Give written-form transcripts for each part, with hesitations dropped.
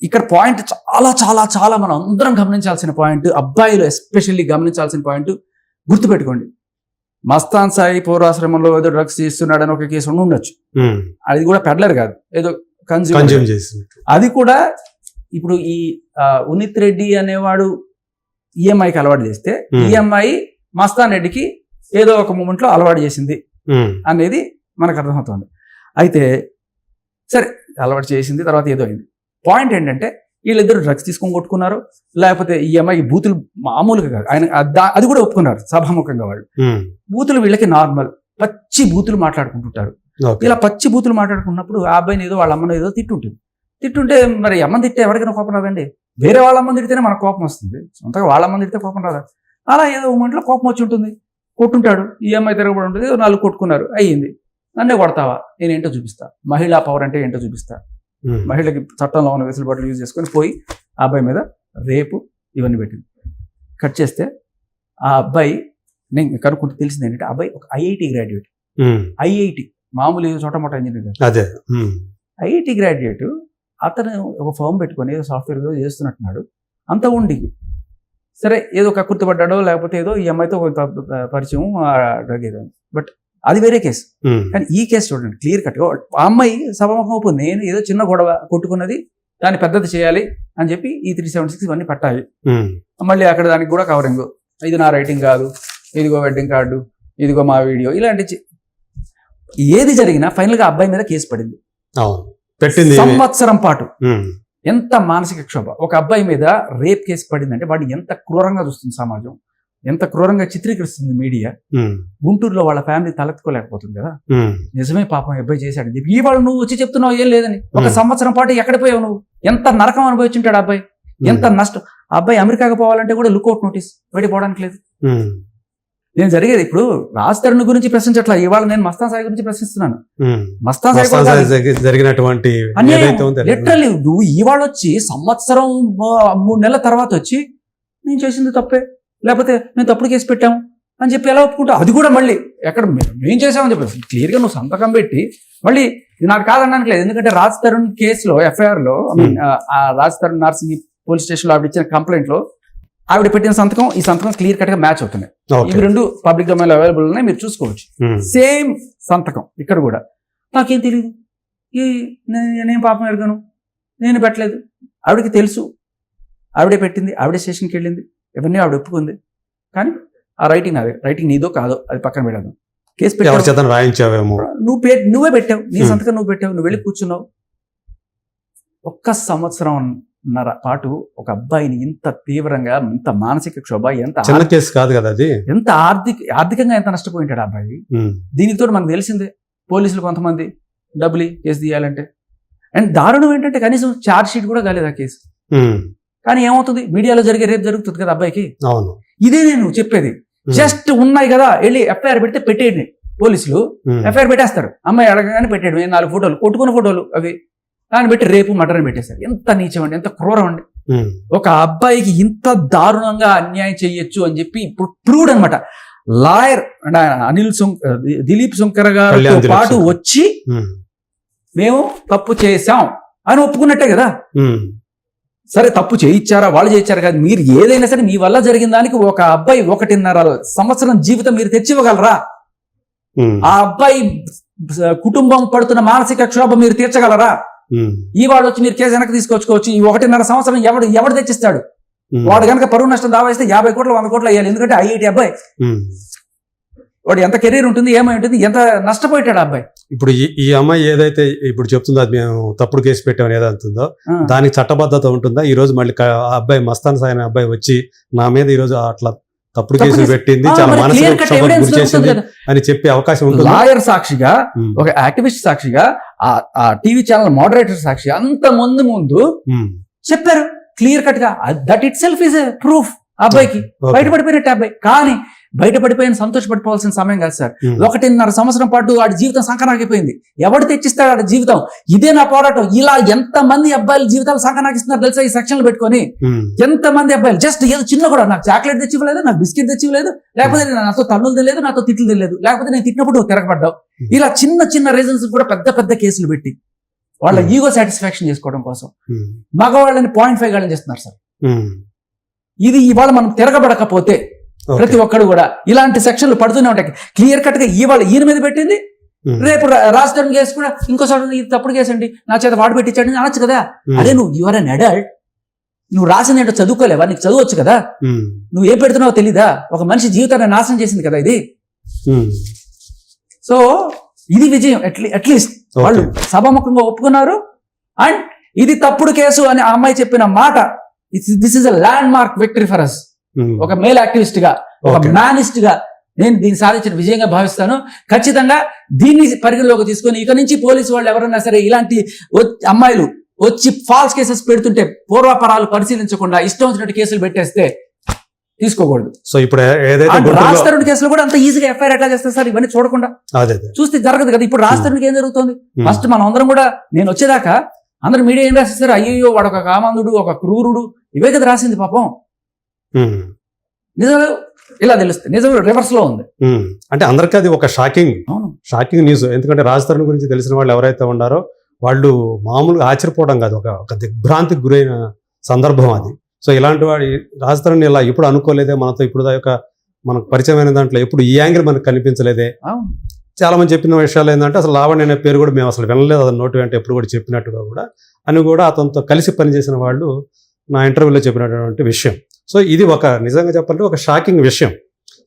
ఇక్కడ పాయింట్ చాలా చాలా చాలా మనం అందరం గమనించాల్సిన పాయింట్, అబ్బాయిలు ఎస్పెషల్లీ గమనించాల్సిన పాయింట్ గుర్తుపెట్టుకోండి. మస్తాన్ సాయి పౌరాశ్రమంలో ఏదో డ్రగ్స్ చేస్తున్నాడని ఒక కేసు ఉండొచ్చు, అది కూడా పెడ్లర్ కాదు, ఏదో కన్జ్యూమ్ చేసి. అది కూడా ఇప్పుడు ఈ ఉనిత్ రెడ్డి అనేవాడు ఈఎంఐకి అలవాటు చేస్తే ఈఎంఐ మస్తాన్ రెడ్డికి ఏదో ఒక మూమెంట్ లో అలవాటు చేసింది అనేది మనకు అర్థమవుతుంది. అయితే సరే అలవాటు చేసింది, తర్వాత ఏదో అయింది. పాయింట్ ఏంటంటే వీళ్ళిద్దరు డ్రగ్స్ తీసుకొని కొట్టుకున్నారు, లేకపోతే ఈఎంఐ బూతులు మామూలుగా కాదు, ఆయన అది కూడా ఒప్పుకున్నారు సభాముఖంగా. వాళ్ళు బూతులు వీళ్ళకి నార్మల్ పచ్చి బూతులు మాట్లాడుకుంటుంటారు. ఇలా పచ్చి బూతులు మాట్లాడుకున్నప్పుడు ఆ అబ్బాయిని ఏదో వాళ్ళ అమ్మను ఏదో తిట్టుంటే మరి అమ్మని తిట్టే ఎవరికైనా కోపం రాదండి? వేరే వాళ్ళ అమ్మని తిడితేనే మనకు కోపం వస్తుంది, సొంతగా వాళ్ళ అమ్మని తిడితే కోపం రాదా? అలా ఏదో మూమెంట్లో కోపం వచ్చి ఉంటుంది, కొట్టుంటాడు, ఈఎంఐ తిరగబడి ఉంటుంది, 4 కొట్టుకున్నారు, అయ్యింది. నన్నే కొడతావా, నేనేంటో చూపిస్తా, మహిళా పవర్ అంటే ఏంటో చూపిస్తా. మహిళకి చట్టంలో ఉన్న వెసులుబాట్లు యూజ్ చేసుకొని పోయి ఆ అబ్బాయి మీద రేపు ఇవన్నీ పెట్టింది. కట్ చేస్తే ఆ అబ్బాయి, నేను కనుక్కుంటే తెలిసింది ఏంటంటే అబ్బాయి ఒక ఐఐటి గ్రాడ్యుయేట్. ఐఐటి మామూలు చోట మోట ఇంజనీర్, ఐఐటి గ్రాడ్యుయేట్. అతను ఒక ఫర్మ్ పెట్టుకొని ఏదో సాఫ్ట్వేర్ చేస్తున్నట్టున్నాడు. అంత ఉండి సరే ఏదో కక్కుర్తిపడ్డాడో లేకపోతే ఏదో ఈ అమ్మాయితో పరిచయం డ్రగ్ ఏదో, బట్ అది వేరే కేసు. కానీ ఈ కేసు చూడండి, క్లియర్ కట్గా ఆ అమ్మాయి సభాముఖం అవుతుంది, నేను ఏదో చిన్న గొడవ కొట్టుకున్నది, దాన్ని పెద్దది చేయాలి అని చెప్పి ఈ 376 ఇవన్నీ పట్టాలి. మళ్ళీ అక్కడ దానికి కూడా కవరింగ్, ఇది నా రైటింగ్ కాదు, ఇదిగో వెడ్డింగ్ కార్డు, ఇదిగో మా వీడియో, ఇలాంటి ఏది జరిగినా ఫైనల్ గా అబ్బాయి మీద కేసు పడింది. సంవత్సరం పాటు ఎంత మానసిక క్షోభ. ఒక అబ్బాయి మీద రేప్ కేసు పడిందంటే వాడిని ఎంత క్రూరంగా చూస్తుంది సమాజం, ఎంత క్రూరంగా చిత్రీకరిస్తుంది మీడియా. గుంటూరులో వాళ్ళ ఫ్యామిలీ తలెత్తుకోలేకపోతుంది కదా, నిజమే పాపం అబ్బాయి చేశాడని చెప్పి ఇవాళ నువ్వు వచ్చి చెప్తున్నావు ఏం లేదని. ఒక సంవత్సరం పాటు ఎక్కడ పోయావు నువ్వు? ఎంత నరకం అనుభవించుంటాడు అబ్బాయి, ఎంత నష్టం. ఆ అబ్బాయి అమెరికాకి పోవాలంటే కూడా లుక్అవుట్ నోటీస్, వెళ్ళిపోవడానికి లేదు. నేను జరిగేది ఇప్పుడు రాజ్ తరుణ్ గురించి ప్రశ్నించట్లా, ఇవాళ నేను మస్తాన్ సాయి గురించి ప్రశ్నిస్తున్నాను. మస్తాన్ సాయి జరిగినటువంటి లిటరల్లీ నువ్వు ఇవాళ వచ్చి సంవత్సరం 3 నెలల తర్వాత వచ్చి నేను చేసింది తప్పే, లేకపోతే మేము తప్పుడు కేసు పెట్టాము అని చెప్పి ఎలా ఒప్పుకుంటావు? అది కూడా మళ్ళీ ఎక్కడ మేము చేసామని చెప్పి క్లియర్గా నువ్వు సంతకం పెట్టి మళ్ళీ ఇది నాకు కాదనడానికి లేదు. ఎందుకంటే రాజ్ తరుణ్ కేసులో ఎఫ్ఐఆర్ లో రాజ్ తరుణ్ నార్సింగ్ పోలీస్ స్టేషన్ లో ఆవిడ ఇచ్చిన కంప్లైంట్ లో ఆవిడ పెట్టిన సంతకం ఈ సంతకం క్లియర్ కట్ గా మ్యాచ్ అవుతున్నాయి. ఇవి 2 పబ్లిక్ డొమైన్ లో అవైలబుల్ ఉన్నాయి, మీరు చూసుకోవచ్చు. సేమ్ సంతకం ఇక్కడ కూడా. నాకేం తెలియదు, నేను పాపం ఎరగను, నేను పెట్టలేదు. ఆవిడకి తెలుసు, ఆవిడే పెట్టింది, ఆవిడే స్టేషన్కి వెళ్ళింది, ఇవన్నీ ఆవిడ ఒప్పుకుంది. కానీ ఆ రైటింగ్ అదే రైటింగ్ నీదో కాదో అది పక్కన పెట్టాను. కేసు పెట్టావు, రాయించావేమో, నువ్వే పెట్టావు, నీ సంతకం నువ్వు పెట్టావు, నువ్వు వెళ్ళి కూర్చున్నావు. 1 సంవత్సరంన్నర పాటు ఒక అబ్బాయిని ఇంత తీవ్రంగా, ఇంత మానసిక క్షోభ, ఎంత కేసు కాదు కదా అది, ఎంత ఆర్థికంగా ఎంత నష్టపోయింటాడు ఆ అబ్బాయి. దీనితో మనకు తెలిసిందే, పోలీసులు కొంతమంది డబ్బులు కేసు తీయాలంటే. అండ్ దారుణం ఏంటంటే కనీసం ఛార్జ్ షీట్ కూడా కాలేదు ఆ కేసు. కానీ ఏమవుతుంది, మీడియాలో జరిగే రేపు జరుగుతుంది కదా అబ్బాయికి. ఇదే నేను చెప్పేది, జస్ట్ ఉన్నాయి కదా వెళ్ళి ఎఫ్ఐఆర్ పెడితే పెట్టేయండి. పోలీసులు ఎఫ్ఐఆర్ పెట్టేస్తారు, అమ్మాయి అడగగానే పెట్టేయడం, 4 ఫోటోలు, కొట్టుకున్న ఫోటోలు అవి దాన్ని పెట్టి రేపు మర్డర్ పెట్టేశారు. ఎంత నీచం అండి, ఎంత క్రూరం అండి. ఒక అబ్బాయికి ఇంత దారుణంగా అన్యాయం చేయొచ్చు అని చెప్పి ఇప్పుడు ప్రూవ్డ్ అనమాట. లాయర్ దిలీప్ శంకర్ గారితో పాటు వచ్చి మేము తప్పు చేశాం అని ఒప్పుకున్నట్టే కదా. సరే తప్పు చేయించారా, వాళ్ళు చేయించారా కాదు, మీరు ఏదైనా సరే మీ వల్ల జరిగిన దానికి ఒక అబ్బాయి 1.5 సంవత్సరం జీవితం మీరు తెచ్చివ్వగలరా? ఆ అబ్బాయి కుటుంబం పడుతున్న మానసిక క్షోభ మీరు తీర్చగలరా? ఈ వాడు వచ్చి మీరు కేసు వెనక్కి తీసుకొచ్చుకోవచ్చు. ఈ 1.5 సంవత్సరం ఎవడు తెచ్చిస్తాడు? వాడు కనుక పరువు నష్టం దావా వేస్తే 50 కోట్లు 100 కోట్లు అయ్యాలి. ఎందుకంటే ఐఐటి అబ్బాయి, వాడు ఎంత కెరీర్ ఉంటుంది, ఏమై ఉంటుంది, ఎంత నష్టపోయాడు అబ్బాయి. ఇప్పుడు ఈ అమ్మాయి ఏదైతే ఇప్పుడు చెప్తుందో, అది మేము తప్పుడు కేసు పెట్టామని ఏదంటుందో దానికి చట్టబద్ధత ఉంటుందా? ఈ రోజు మళ్ళీ ఆ అబ్బాయి మస్తాన్ సాయి అనే అబ్బాయి వచ్చి నా మీద ఈ రోజు అట్లా తప్పుడు కేసులు పెట్టింది, చాలా మానసిక గురి చేసింది అని చెప్పే అవకాశం ఉంటుంది? లాయర్ సాక్షిగా, ఒక యాక్టివిస్ట్ సాక్షిగా, ఆ టీవీ ఛానల్ మోడరేటర్ సాక్షిగా అంత ముందు చెప్పారు క్లియర్ కట్ గా. That it self is a proof. అబ్బాయికి బయటపడిపోయినట్టు అబ్బాయి. కానీ బయటపడిపోయిన సంతోషపడిపోవాల్సిన సమయం కాదు సార్. 1.5 సంవత్సరం పాటు వాడి జీవితం సంకనాకిపోయింది. ఎవడు తెచ్చిస్తాడు వాడి జీవితం? ఇదే నా పోరాటం. ఇలా ఎంతమంది అబ్బాయిల జీవితాలు సంకనాకిస్తున్నారు తెలుసా ఈ సెక్షన్లు పెట్టుకొని? ఎంతమంది అబ్బాయిలు జస్ట్ ఏదో చిన్న కూడా, నాకు చాక్లెట్ తెచ్చివ్వలేదు, నాకు బిస్కెట్ తెచ్చివ్వలేదు, లేకపోతే నాతో తన్నులు తెలియదు, నాతో తిట్లు తెలియదు, లేకపోతే నేను తిట్టినప్పుడు తిరగబడ్డావు. ఇలా చిన్న రీజన్స్ కూడా పెద్ద కేసులు పెట్టి వాళ్ళ ఈగో సాటిస్ఫాక్షన్ చేసుకోవడం కోసం మగవాళ్ళని 0.5 గాళ్ళని చేస్తున్నారు సార్. ఇది ఇవాళ మనం తిరగబడకపోతే ప్రతి ఒక్కడు కూడా ఇలాంటి సెక్షన్లు పడుతూనే ఉంటాయి. క్లియర్ కట్ గా ఇవాళ ఈయన మీద పెట్టింది, రేపు రాజధాని కేసు కూడా ఇంకోసారి ఇది తప్పుడు కేసు అండి, నా చేత వాడు పెట్టించాడు అనొచ్చు కదా. అదే నువ్వు యువర్ అన్ అడల్ట్, నువ్వు రాసిన ఏంటో చదువుకోలేవా, నీకు చదవచ్చు కదా, నువ్వు ఏం పెడుతున్నావో తెలీదా, ఒక మనిషి జీవితాన్ని నాశనం చేసింది కదా ఇది. సో ఇది విజయం. అట్లీస్ట్ వాళ్ళు సభాముఖంగా ఒప్పుకున్నారు. అండ్ ఇది తప్పుడు కేసు అని ఆ అమ్మాయి చెప్పిన మాట, this is a landmark victory for us. ఒక మేల్ యాక్టివిస్ట్ గా, ఒక మ్యానిస్ట్ గా నేను దీన్ని సాధించిన విజయంగా భావిస్తాను. ఖచ్చితంగా దీన్ని పరిగణలోకి తీసుకొని ఇక నుంచి పోలీసు వాళ్ళు ఎవరన్నా సరే ఇలాంటి అమ్మాయిలు వచ్చి ఫాల్స్ కేసెస్ పెడుతుంటే పూర్వాపరాలు పరిశీలించకుండా ఇష్టం వచ్చినట్టు కేసులు పెట్టేస్తే తీసుకోకూడదు. సో ఇప్పుడు రాజతరుణ్ కేసులో కూడా అంత ఈజీగా ఎఫ్ఐఆర్ ఎట్లా చేస్తారు సార్, ఇవన్నీ చూడకుండా చూస్తే జరగదు కదా. ఇప్పుడు రాజతరుణ్కి ఏం జరుగుతుంది, ఫస్ట్ మనం అందరం కూడా నేను వచ్చేదాకా అందరూ మీడియా ఏం రాసేస్తారు, అయ్యో వాడు ఒక కామాంధుడు, ఒక క్రూరుడు, ఇవే కదా రాసింది పాపం. నిజంగా ఇలా తెలుస్తుంది, నిజం రివర్స్ లో ఉంది. అంటే అందరికీ అది ఒక షాకింగ్ న్యూస్. ఎందుకంటే రాజతరుణ్ గురించి తెలిసిన వాళ్ళు ఎవరైతే ఉన్నారో వాళ్ళు మామూలుగా ఆశ్చర్యపోవడం కాదు, ఒక దిగ్భ్రాంతికి గురైన సందర్భం అది. సో ఇలాంటి వాడి రాజతరుణ్ ఇలా ఎప్పుడు అనుకోలేదే, మనతో ఇప్పుడు దాకా మనకు పరిచయమైన దాంట్లో ఎప్పుడు ఈ యాంగిల్ మనకు కనిపించలేదే. చాలా మంది చెప్పిన విషయాలు ఏంటంటే అసలు లావణ్య అనే పేరు కూడా మేము అసలు వినలేదు, అతని నోటి వెంట ఎప్పుడు కూడా చెప్పినట్టుగా కూడా అని కూడా అతనితో కలిసి పనిచేసిన వాళ్ళు నా ఇంటర్వ్యూలో చెప్పినటువంటి విషయం. సో ఇది ఒక నిజంగా చెప్పాలంటే ఒక షాకింగ్ విషయం.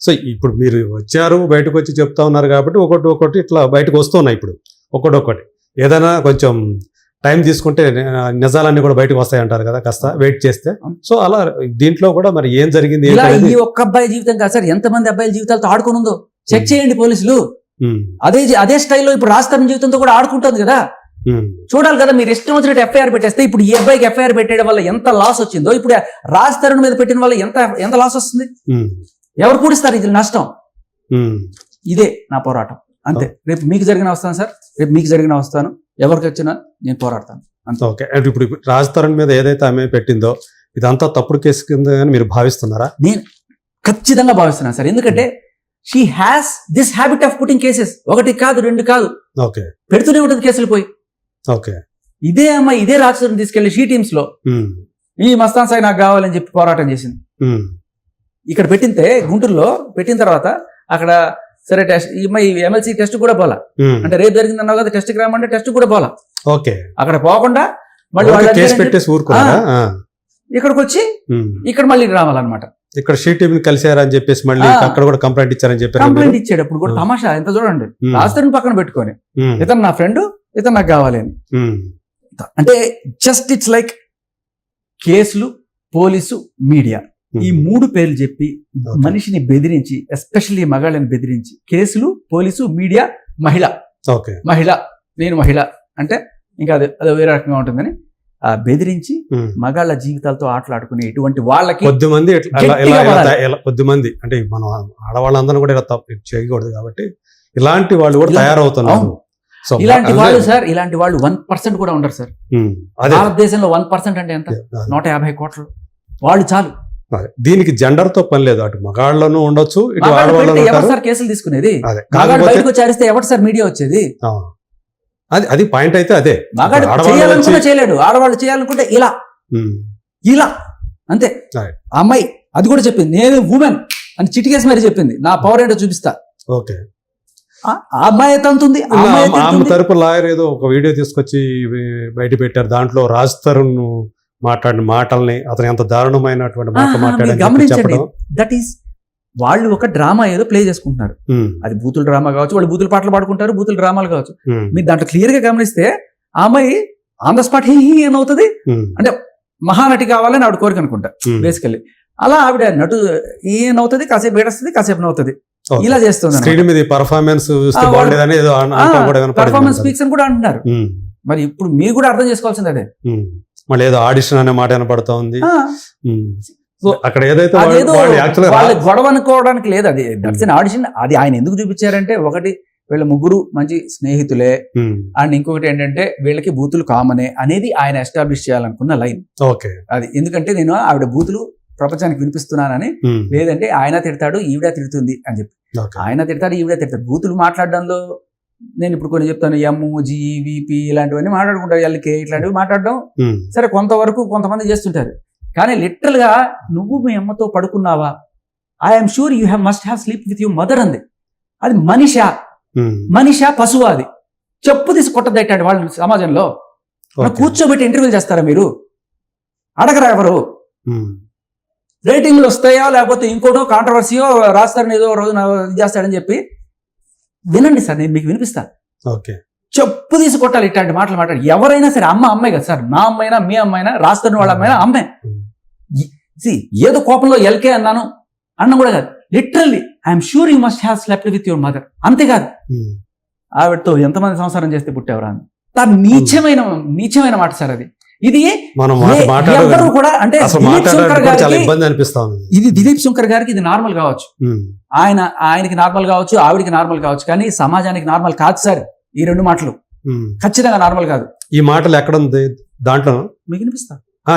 సో ఇప్పుడు మీరు వచ్చారు, బయటకు వచ్చి చెప్తా ఉన్నారు కాబట్టి ఒకటి ఇట్లా బయటకు వస్తున్నాయి. ఇప్పుడు ఒక్కొక్కటి ఏదైనా కొంచెం టైం తీసుకుంటే నిజాలన్నీ కూడా బయటకు వస్తాయి అంటారు కదా, కాస్త వెయిట్ చేస్తే. సో అలా దీంట్లో కూడా మరి ఏం జరిగింది, ఈ ఒక్క అబ్బాయి జీవితం కాదు సార్, ఎంతమంది అబ్బాయిల జీవితాలతో ఆడుకుని ఉందో చెక్ చేయండి పోలీసులు. అదే స్టైల్లో ఇప్పుడు రాజతరుణ్ జీవితంతో కూడా ఆడుకుంటుంది కదా, చూడాలి కదా. మీరు ఇష్టం వచ్చినట్టు ఎఫ్ఐఆర్ పెట్టేస్తే ఇప్పుడు ఈ అబ్బాయికి ఎఫ్ఐఆర్ పెట్టేయడం వల్ల ఎంత లాస్ వచ్చిందో, ఇప్పుడు రాజతరుణ్ మీద పెట్టిన వల్ల ఎంత లాస్ వస్తుంది, ఎవరు కూడిస్తారు ఇది నష్టం. ఇదే నా పోరాటం అంతే. రేపు మీకు జరిగిన వస్తాను సార్, రేపు మీకు జరిగిన వస్తాను, ఎవరికి వచ్చినా నేను పోరాడతాను అంతే. ఓకే. ఇప్పుడు రాజతరుణ్ మీద ఏదైతే ఆమె పెట్టిందో ఇదంతా తప్పుడు కేసు కింద మీరు భావిస్తున్నారా? నేను ఖచ్చితంగా భావిస్తున్నాను సార్. ఎందుకంటే she has this habit of putting cases, ఒకటి కాదు రెండు కాదు, ఓకే, పెడుతూనే ఉంటుంది కేసులు పోయి. ఓకే. ఇదే అమ్మాయి ఇదే రాజతరుణ్ తీసుకెళ్లి షీ టీమ్స్ లో ఈ మస్తాన్ సాయి నాకు కావాలని చెప్పి పోరాటం చేసింది. ఇక్కడ పెట్టింటే గుంటూరులో పెట్టిన తర్వాత అక్కడ సరే టెస్ట్ ఈ ఎమ్మెల్సీ టెస్ట్ కూడా పోలా, అంటే రేపు జరిగింది అన్నావు కదా టెస్ట్ కి రామంటే టెస్ట్ కూడా పోలా. ఓకే. అక్కడ పోకుండా మళ్ళీ ఇక్కడికి వచ్చి ఇక్కడ మళ్ళీ రావాలన్నమాట. ఇక్కడ షీట్ కలిసారని చెప్పేసి మళ్ళీ అక్కడ కూడా కంప్లైంట్ ఇచ్చారని చెప్పారు. కంప్లైంట్ ఇచ్చేటప్పుడు కూడా తమాషా ఎంత చూడండి, రాజతరుణ్ పక్కన పెట్టుకొని ఇతను నా ఫ్రెండ్, ఇతను నాకు కావాలి అని. అంటే జస్ట్ ఇట్స్ లైక్ కేసులు, పోలీసు, మీడియా, ఈ మూడు పేర్లు చెప్పి మనిషిని బెదిరించి, ఎస్పెషల్లీ మగాళ్ళని బెదిరించి, కేసులు, పోలీసు, మీడియా, మహిళ, నేను మహిళ అంటే ఇంకా అది వేరే రకంగా ఉంటుందని బెదిరించి మగాళ్ళ జీవితాలతో ఆటలాడుకునే ఇటువంటి వాళ్ళకి కొద్దిమంది అంటే మనం ఆడవాళ్ళందరూ కూడా ఇలా తప్పు చేయకూడదు కాబట్టి ఇలాంటి వాళ్ళు కూడా తయారవుతున్నారు. ఇలాంటి వాళ్ళు సార్, ఇలాంటి వాళ్ళు 1% కూడా ఉండరు సార్. భారతదేశంలో 1% అంటే ఎంత, 150 కోట్లు వాళ్ళు చాలు. దీనికి జెండర్ తో పని లేదు, అటు మగాళ్ళను ఉండొచ్చు, ఇటు ఆడవాళ్ళు. ఎవరు సార్ కేసులు తీసుకునేది? బయటకు వచ్చారిస్తే ఎవరు సార్ మీడియా వచ్చేది? అది పాయింట్ అయితే అదే. చేయాలనుకుంటే చేయలేడు, ఆడవాళ్ళు చేయాలనుకుంటే ఇలా అంతే. అమ్మాయి అది కూడా చెప్పింది, నేను ఉమెన్ అని చిటికేసి మరి చెప్పింది, నా పవర్ ఏంటో చూపిస్తా. ఓకే. ఆ అమ్మాయి తంతుంది. ఆమె తరపు లాయర్ ఏదో ఒక వీడియో తీసుకొచ్చి బయట పెట్టారు, దాంట్లో రాజతరుణ్ మాట్లాడిన మాటల్ని, అతను ఎంత దారుణమైనటువంటి మాటలు మాట్లాడారు. దట్ ఈస్ వాళ్ళు ఒక డ్రామా ఏదో ప్లే చేసుకుంటున్నారు. అది బూతుల డ్రామా కావచ్చు, వాళ్ళు బూతుల పాటలు పాడుకుంటారు, బూతుల డ్రామాలు కావచ్చు. మీరు దాంట్లో క్లియర్ గా గమనిస్తే ఆ అమ్మాయి ఆన్ ద స్పాట్ హీ ఏమవుతుంది అంటే మహానటి కావాలని ఆవిడ కోరిక అనుకుంటా బేసికల్లీ. అలా ఆవిడ నటు ఏమవుతుంది, కాసేపు ఏడుస్తుంది, కాసేపు నవ్వుతుంది, ఇలా చేస్తుంది. పర్ఫార్మెన్స్ స్పీక్స్ అని కూడా అంటున్నారు. మరి ఇప్పుడు మీరు కూడా అర్థం చేసుకోవాల్సింది అదే. మళ్ళీ ఏదో ఆడిషన్ అనే మాట వినపడతా ఉంది. అక్కడ ఏదైతే వాళ్ళ గొడవ అనుకోవడానికి లేదు, అది దట్స్ ఎన్ ఆడిషన్. అది ఆయన ఎందుకు చూపించారంటే, ఒకటి వీళ్ళ ముగ్గురు మంచి స్నేహితులే, అండ్ ఇంకొకటి ఏంటంటే వీళ్ళకి బూతులు కామనే అనేది ఆయన ఎస్టాబ్లిష్ చేయాలనుకున్న లైన్. ఓకే. అది ఎందుకంటే నేను ఆవిడ బూతులు ప్రపంచానికి వినిపిస్తున్నానని, లేదంటే ఆయన తిడతాడు ఈవిడ తిడుతుంది అని చెప్పి. ఆయన తిడతాడు ఈవిడ తిడతాడు, బూతులు మాట్లాడడంలో నేను ఇప్పుడు కొన్ని చెప్తాను, MG VP ఇలాంటివన్నీ మాట్లాడుకుంటారు, LK ఇట్లాంటివి మాట్లాడడం సరే కొంతవరకు కొంతమంది చేస్తుంటారు. కానీ లిటరల్ గా నువ్వు మీ అమ్మతో పడుకున్నావా, I'm sure you must have sleep with your mother అంది. అది మనిషా పశువా? అది చెప్పు తీసి కొట్టదట్టాడు వాళ్ళు సమాజంలో. కూర్చోబెట్టి ఇంటర్వ్యూలు చేస్తారా మీరు? అడగరా ఎవరు? రేటింగ్లు వస్తాయా లేకపోతే ఇంకోటో కాంట్రవర్సీయో రాస్తారని ఏదో రోజు చేస్తాడని చెప్పి వినండి సార్, నేను మీకు వినిపిస్తా. చెప్పు తీసి కొట్టాలి ఇట్లాంటి మాటలు మాట్లాడి. ఎవరైనా సరే అమ్మాయి కదా సార్, నా అమ్మైనా మీ అమ్మైనా రాస్తున్న వాళ్ళ అమ్మైనా అమ్మాయి. ఏదో కోపంలో LK అన్నాను అన్న కూడా కాదు, literally I'm sure you must have slept with your mother. అంతేకాదు ఆవిడతో ఎంతమంది సంసారం చేస్తే పుట్టేవరా అని. నీచమైన మాట సార్ అది. ఇది ఎవరు కూడా అంటే దిలీప్ శంకర్ గారికి ఇది నార్మల్ కావచ్చు, ఆయనకి నార్మల్ కావచ్చు, ఆవిడికి నార్మల్ కావచ్చు, కానీ సమాజానికి నార్మల్ కాదు సార్ ఈ రెండు మాటలు. ఖచ్చితంగా నార్మల్ కాదు. ఈ మాటలు ఎక్కడ ఉంది దాంట్లో మీకు వినిపిస్తా.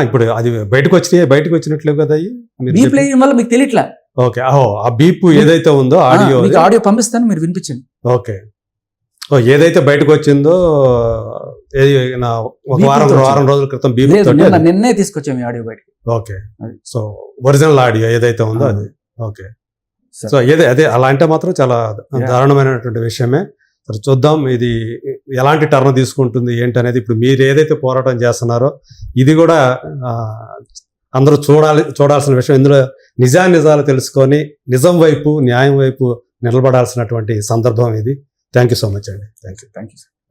ఇప్పుడు అది బయటకు వచ్చినట్లు కదా, బీప్ వల్ల మీకు తెలియట్లా. ఓకే, ఆ బీప్ ఏదైతే ఉందో ఆడియో పంపిస్తాను, మీరు వినిపించండి. ఓకే, ఏదైతే బయటకు వచ్చిందో ఒక వారం రోజుల క్రితం బీప్ నిన్నే తీసుకొచ్చాము ఆడియో బయటకి. ఓకే, సో ఒరిజినల్ ఆడియో ఏదైతే ఉందో అది. ఓకే, సో అదే అలా అంటే మాత్రం చాలా దారుణమైనటువంటి విషయమే. చూద్దాం ఇది ఎలాంటి టర్న్ తీసుకుంటుంది ఏంటనేది. ఇప్పుడు మీరు ఏదైతే పోరాటం చేస్తున్నారో ఇది కూడా అందరూ చూడాల్సిన విషయం. ఇందులో నిజాలు తెలుసుకొని నిజం వైపు, న్యాయం వైపు నిలబడాల్సినటువంటి సందర్భం ఇది. థ్యాంక్ యూ సో మచ్ అండి. Thank you.